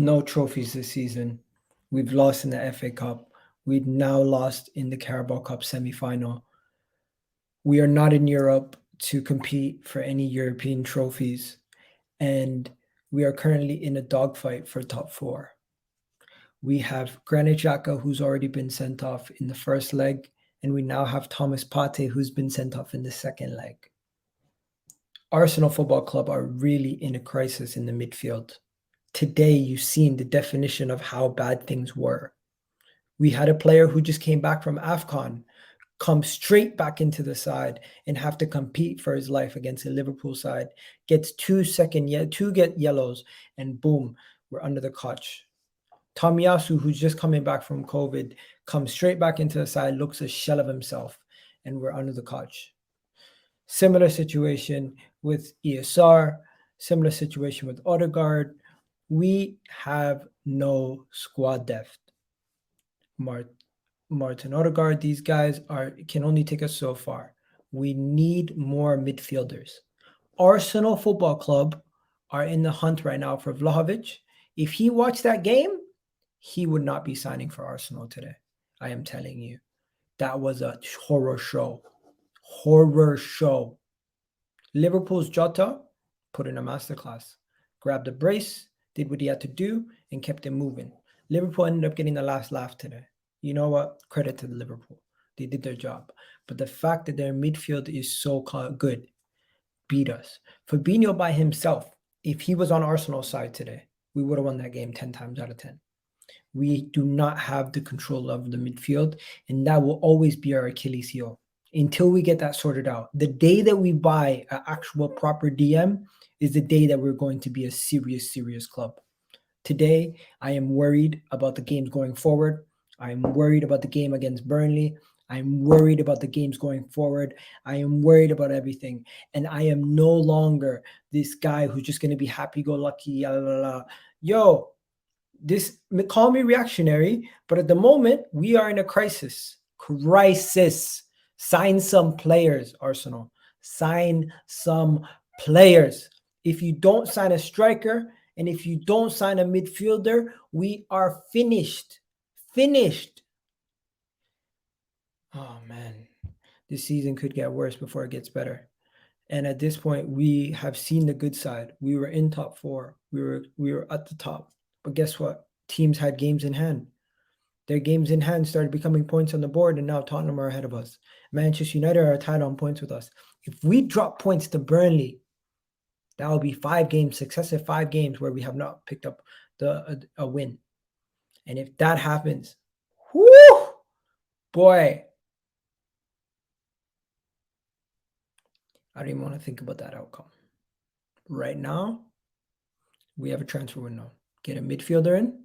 No trophies this season. We've lost in the FA Cup. We've now lost in the Carabao Cup semi-final. We are not in Europe to compete for any European trophies, and we are currently in a dogfight for top four. We have Granit Xhaka, who's already been sent off in the first leg, and we now have Thomas Partey, who's been sent off in the second leg. Arsenal Football Club are really in a crisis in the midfield. Today, you've seen the definition of how bad things were. We had a player who just came back from AFCON come straight back into the side and have to compete for his life against the Liverpool side, gets two get yellows, and boom, we're under the coach. Tomiyasu, who's just coming back from COVID, comes straight back into the side, looks a shell of himself, and we're under the coach. Similar situation with ESR, similar situation with Odegaard. We have no squad depth. Martin Odegaard, these guys can only take us so far. We need more midfielders. Arsenal Football Club are in the hunt right now for Vlahovic. If he watched that game, he would not be signing for Arsenal today. I am telling you. That was a horror show. Horror show. Liverpool's Jota put in a masterclass. Grabbed a brace, did what he had to do, and kept it moving. Liverpool ended up getting the last laugh today. You know what? Credit to the Liverpool. They did their job. But the fact that their midfield is so good beat us. Fabinho by himself, if he was on Arsenal's side today, we would have won that game 10 times out of 10. We do not have the control of the midfield, and that will always be our Achilles heel until we get that sorted out. The day that we buy an actual proper DM is the day that we're going to be a serious club. Today, I am worried about the games going forward. I'm worried about the game against Burnley. I'm worried about the games going forward. I am worried about everything. And I am no longer this guy who's just going to be happy-go-lucky. Yo, call me reactionary, but at the moment, we are in a crisis. Crisis. Sign some players, Arsenal. Sign some players. If you don't sign a striker and if you don't sign a midfielder, we are finished. Finished. Oh, man. This season could get worse before it gets better. And at this point, we have seen the good side. We were in top four. We were at the top. But guess what? Teams had games in hand. Their games in hand started becoming points on the board, and now Tottenham are ahead of us. Manchester United are tied on points with us. If we drop points to Burnley, that will be successive 5 games where we have not picked up a win. And if that happens, whoo, boy, I don't even want to think about that outcome. Right now, we have a transfer window. Get a midfielder in,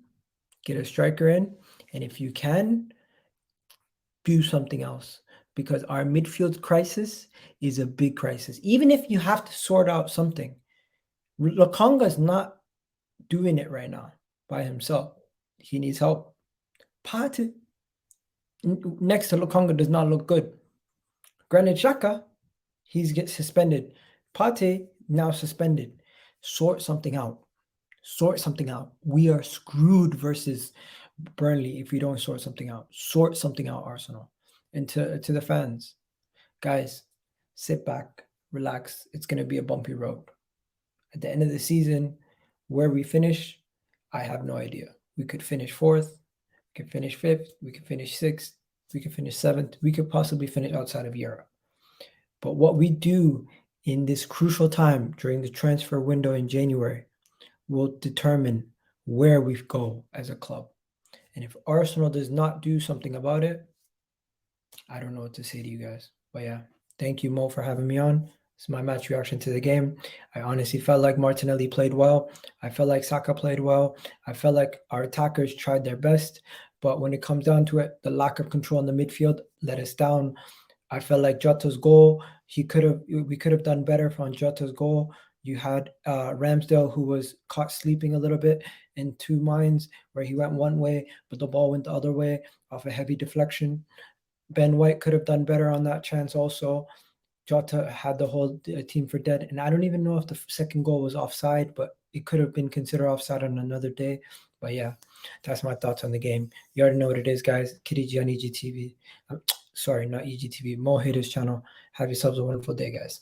get a striker in, and if you can, do something else. Because our midfield crisis is a big crisis. Even if you have to sort out something, Lokonga's not doing it right now by himself. He needs help. Partey next to Lokonga does not look good. Granit Xhaka, he's get suspended. Partey now suspended. Sort something out. Sort something out. We are screwed versus Burnley if we don't sort something out. Sort something out, Arsenal. And to the fans, guys, sit back, relax. It's going to be a bumpy road. At the end of the season, where we finish, I have no idea. We could finish 4th, we could finish 5th, we could finish 6th, we could finish 7th, we could possibly finish outside of Europe. But what we do in this crucial time during the transfer window in January will determine where we go as a club. And if Arsenal does not do something about it, I don't know what to say to you guys. But yeah, thank you, Mo, for having me on. This is my match reaction to the game. I honestly felt like Martinelli played well. I felt like Saka played well. I felt like our attackers tried their best. But when it comes down to it, the lack of control in the midfield let us down. I felt like Jota's goal, we could have done better on Jota's goal. You had Ramsdale, who was caught sleeping a little bit in 2 minds, where he went one way, but the ball went the other way off a heavy deflection. Ben White could have done better on that chance also. Jota had the whole team for dead. And I don't even know if the second goal was offside, but it could have been considered offside on another day. But yeah, that's my thoughts on the game. You already know what it is, guys. Kitty G on EGTV. Sorry, not EGTV. Mo Haider's channel. Have yourselves a wonderful day, guys.